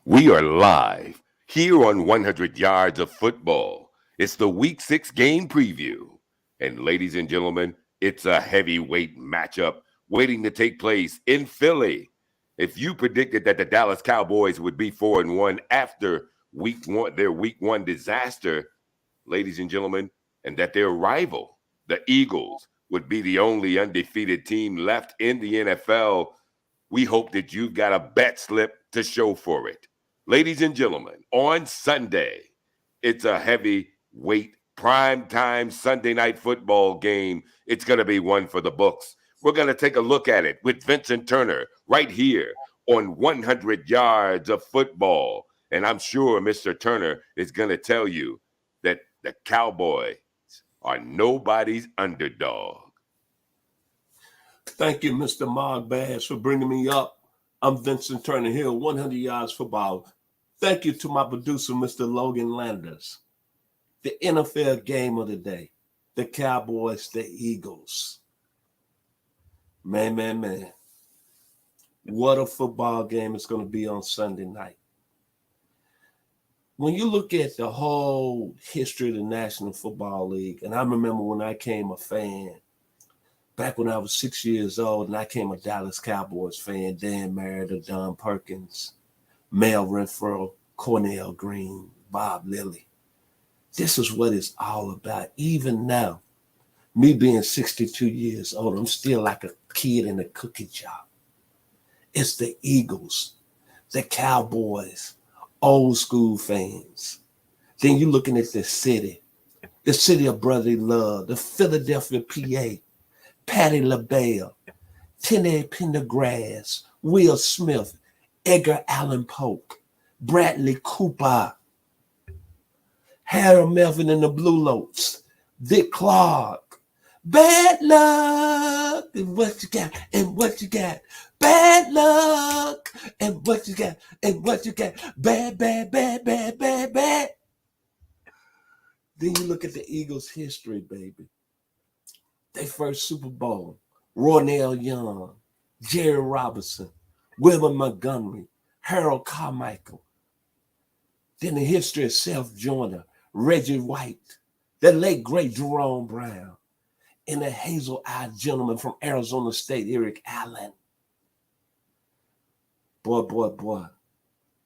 We are live here on 100 Yards of Football. It's the Week 6 game preview. And ladies and gentlemen, it's a heavyweight matchup waiting to take place in Philly. If you predicted that the Dallas Cowboys would be 4-1 after their week 1 disaster, ladies and gentlemen, and that their rival, the Eagles, would be the only undefeated team left in the NFL, we hope that you've got a bet slip to show for it. Ladies and gentlemen, on Sunday, it's a heavyweight primetime Sunday night football game. It's going to be one for the books. We're going to take a look at it with Vincent Turner right here on 100 Yards of Football. And I'm sure Mr. Turner is going to tell you that the Cowboys are nobody's underdog. Thank you, Mr. Mogbash, for bringing me up. I'm Vincent Turner here, 100 Yards Football. Thank you to my producer, Mr. Logan Landers. The NFL game of the day, the Cowboys, the Eagles. Man. What a football game it's going to be on Sunday night. When you look at the whole history of the National Football League, and I remember when I came a fan, back when I was 6 years old, and I became a Dallas Cowboys fan, Dan Meredith, Don Perkins, Mel Renfro, Cornell Green, Bob Lilly. This is what it's all about. Even now, me being 62 years old, I'm still like a kid in a cookie jar. It's the Eagles, the Cowboys, old school fans. Then you're looking at the city of brotherly love, the Philadelphia, PA, Patti LaBelle, Tennessee Pendergrass, Will Smith, Edgar Allan Poe, Bradley Cooper, Harold Melvin and the Blue Notes, Dick Clark. Bad luck and what you got, and what you got. Bad luck and what you got, and what you got. Bad. Then you look at the Eagles' history, baby. Their first Super Bowl, Ronell Young, Jerry Robinson, Wilbur Montgomery, Harold Carmichael. Then the history of Self Joyner, Reggie White, the late great Jerome Brown, and the hazel-eyed gentleman from Arizona State, Eric Allen. Boy.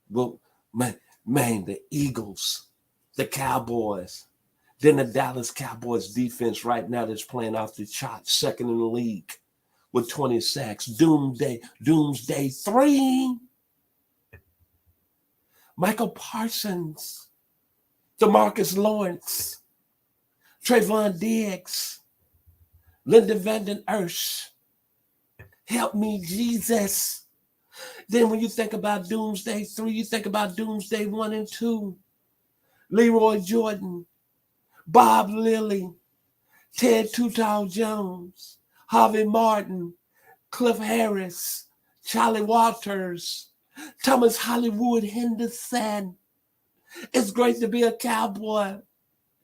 Well, man, the Eagles, the Cowboys. Then the Dallas Cowboys defense right now that's playing off the charts, second in the league with 20 sacks. Doomsday 3. Michael Parsons, DeMarcus Lawrence, Trayvon Diggs, Linda Vanden Ersch. Help me, Jesus. Then when you think about Doomsday 3, you think about Doomsday 1 and 2. Leroy Jordan, Bob Lilly, Ted Too Tall Jones, Harvey Martin, Cliff Harris, Charlie Walters, Thomas Hollywood Henderson. It's great to be a Cowboy.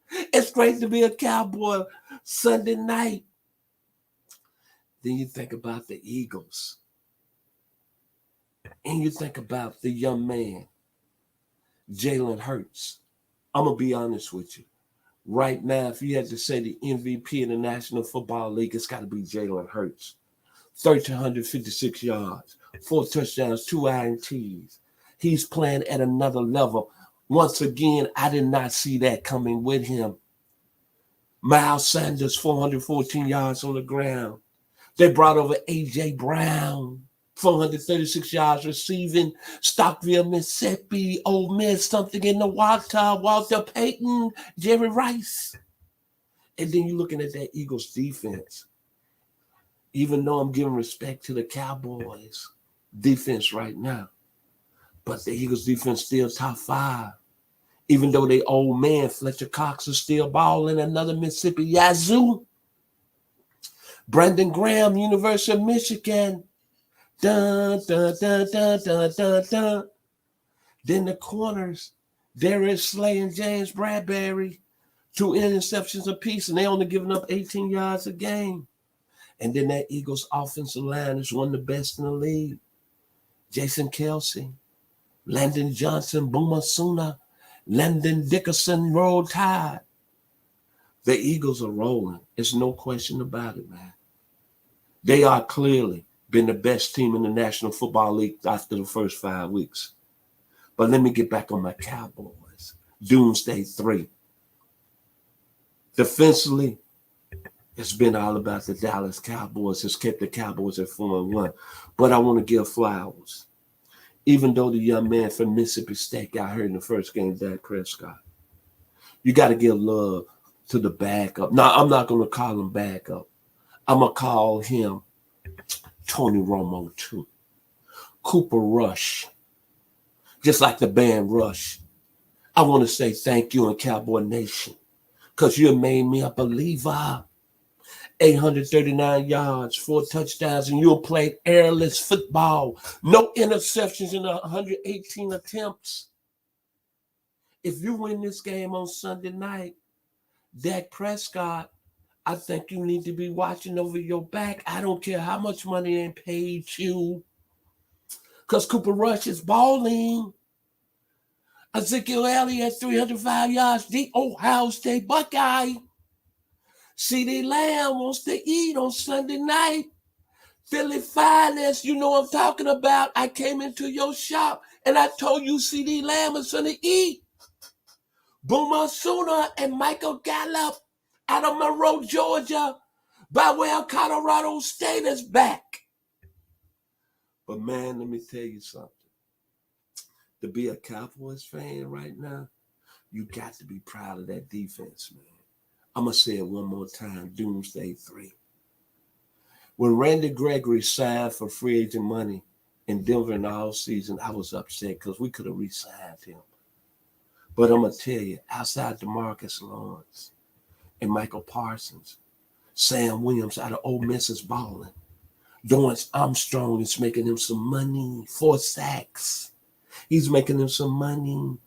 It's great to be a Cowboy Sunday night. Then you think about the Eagles. And you think about the young man, Jalen Hurts. I'm going to be honest with you. Right now, if you had to say the MVP of the National Football League, it's got to be Jalen Hurts. 1,356 yards, 4 touchdowns, 2 INTs. He's playing at another level. Once again, I did not see that coming with him. Miles Sanders, 414 yards on the ground. They brought over A.J. Brown, 436 yards receiving. Stockville, Mississippi, Ole Miss, something in the water. Walter Payton, Jerry Rice. And then you're looking at that Eagles defense. Even though I'm giving respect to the Cowboys defense right now, but the Eagles defense still top 5. Even though they old man, Fletcher Cox, is still balling, another Mississippi Yazoo. Brandon Graham, University of Michigan. Dun. Then the corners, Darius Slay and James Bradbury, 2 interceptions apiece, and they only giving up 18 yards a game. And then that Eagles offensive line is one of the best in the league. Jason Kelsey, Landon Johnson, Boomer Sooner, Landon Dickerson, Roll Tide. The Eagles are rolling. There's no question about it, man. They are clearly been the best team in the National Football League after the first 5 weeks. But let me get back on my Cowboys. Doomsday 3. Defensively, it's been all about the Dallas Cowboys. It's kept the Cowboys at 4-1. But I want to give flowers. Even though the young man from Mississippi State got hurt in the first game, Dak Prescott, you got to give love to the backup. Now, I'm not going to call him backup. I'm going to call him Tony Romo, too. Cooper Rush, just like the band Rush. I want to say thank you in Cowboy Nation because you made me a believer. 839 yards, 4 touchdowns, and you played airless football. No interceptions in 118 attempts. If you win this game on Sunday night, Dak Prescott, I think you need to be watching over your back. I don't care how much money they paid you. Because Cooper Rush is balling. Ezekiel Elliott, 305 yards. The Ohio State Buckeye. CeeDee Lamb wants to eat on Sunday night. Philly Finest, you know what I'm talking about. I came into your shop and I told you CeeDee Lamb is going to eat. Boomer Sooner and Michael Gallup out of Monroe, Georgia, by way of Colorado State is back. But man, let me tell you something. To be a Cowboys fan right now, you got to be proud of that defense, man. I'm going to say it one more time, Doomsday 3. When Randy Gregory signed for free agent money in Denver in the offseason, I was upset because we could have re-signed him. But I'm going to tell you, outside DeMarcus Lawrence and Michael Parsons, Sam Williams out of Ole Miss is balling. Dorrance Armstrong is making him some money, 4 sacks. He's making him some money.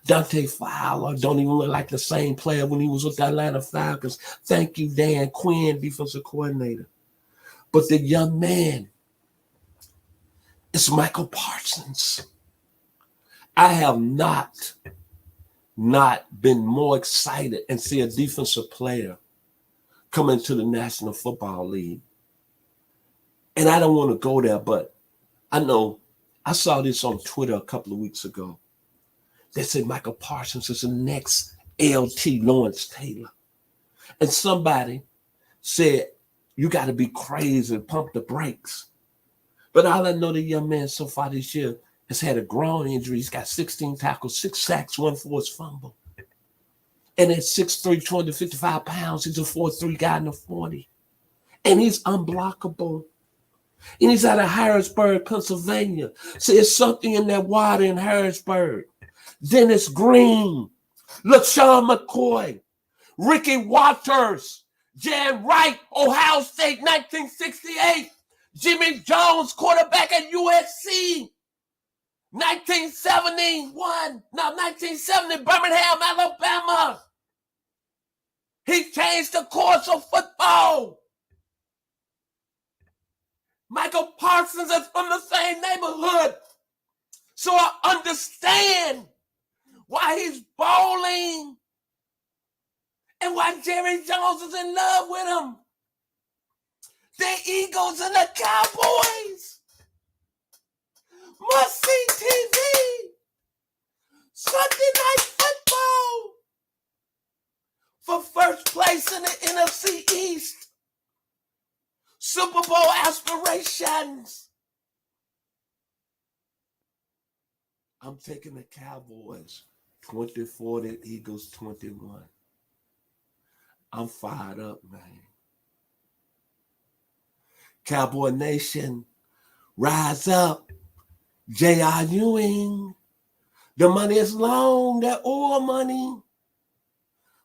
Dante Fowler don't even look like the same player when he was with the Atlanta Falcons. Thank you, Dan Quinn, defensive coordinator. But the young man is Michael Parsons. I have not been more excited and see a defensive player come into the National Football League. And I don't want to go there, but I know I saw this on Twitter a couple of weeks ago. They said Michael Parsons is the next LT Lawrence Taylor. And somebody said, you got to be crazy and pump the brakes. But all I know, the young man so far this year has had a groin injury. He's got 16 tackles, 6 sacks, 1 forced fumble. And at 6'3", 255 pounds, he's a 4'3" guy in the 40. And he's unblockable. And he's out of Harrisburg, Pennsylvania. So it's something in that water in Harrisburg. Dennis Green, LaShawn McCoy, Ricky Waters, Jan Wright, Ohio State, 1968. Jimmy Jones, quarterback at USC, 1970, Birmingham, Alabama. He changed the course of football. Michael Parsons is from the same neighborhood. So I understand why he's bowling and why Jerry Jones is in love with him. The Eagles and the Cowboys. Must-see TV. Sunday Night Football. For first place in the NFC East. Super Bowl aspirations. I'm taking the Cowboys 24, the Eagles 21. I'm fired up, man. Cowboy Nation, rise up. J.R. Ewing. The money is long, that oil money.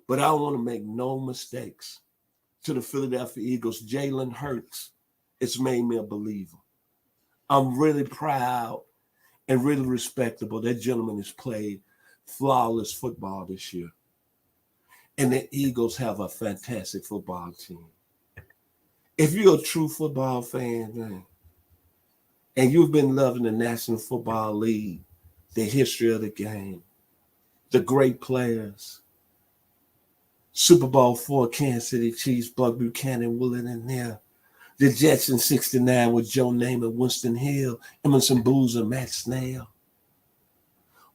But I don't want to make no mistakes. To the Philadelphia Eagles, Jalen Hurts, it's made me a believer. I'm really proud and really respectable. That gentleman has played flawless football this year. And the Eagles have a fantastic football team. If you're a true football fan, man, and you've been loving the National Football League the history of the game, the great players. Super Bowl IV, Kansas City Chiefs, Buck Buchanan, Willard and Neal. The Jets in 69 with Joe Namath, Winston Hill, Emerson Boozer, Matt Snell.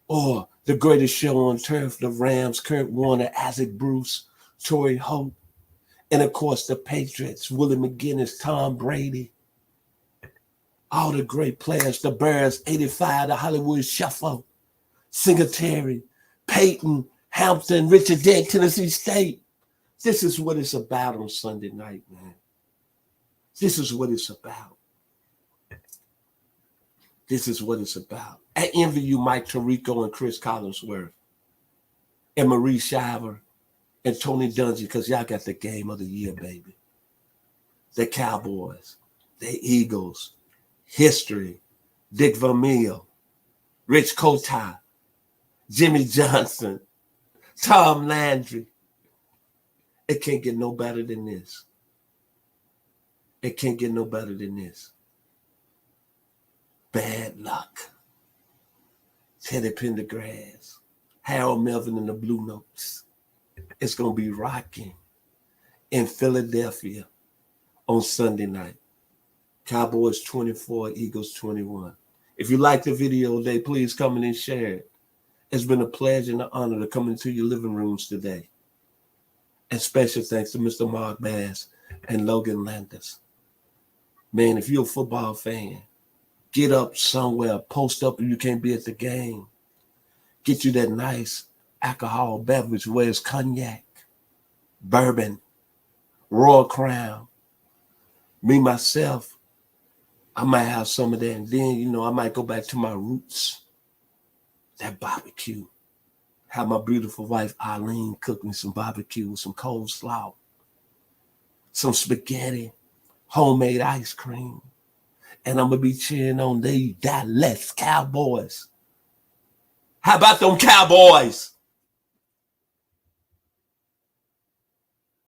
Or the greatest show on turf, the Rams, Kurt Warner, Isaac Bruce, Torrey Holt. And of course, the Patriots, Willie McGinnis, Tom Brady. All the great players, the Bears, 85, the Hollywood Shuffle, Singletary, Peyton, Hampton, Richard Dent, Tennessee State. This is what it's about on Sunday night, man. This is what it's about. This is what it's about. I envy you, Mike Tirico and Chris Collinsworth and Marie Shiver and Tony Dungy, because y'all got the game of the year, baby. The Cowboys, the Eagles, history, Dick Vermeil, Rich Kotite, Jimmy Johnson, Tom Landry. It can't get no better than this. It can't get no better than this. Bad luck. Teddy Pendergrass, Harold Melvin and the Blue Notes. It's going to be rocking in Philadelphia on Sunday night. Cowboys 24, Eagles 21. If you like the video today, please comment and share it. It's been a pleasure and an honor to come into your living rooms today. And special thanks to Mr. Mark Bass and Logan Landis. Man, if you're a football fan, get up somewhere, post up if you can't be at the game. Get you that nice alcohol beverage, where it's cognac, bourbon, Royal Crown. Me, myself, I might have some of that. And then, I might go back to my roots. That barbecue. Have my beautiful wife, Eileen, cook me some barbecue with some coleslaw, some spaghetti, homemade ice cream. And I'm going to be cheering on the Dallas Cowboys. How about them Cowboys?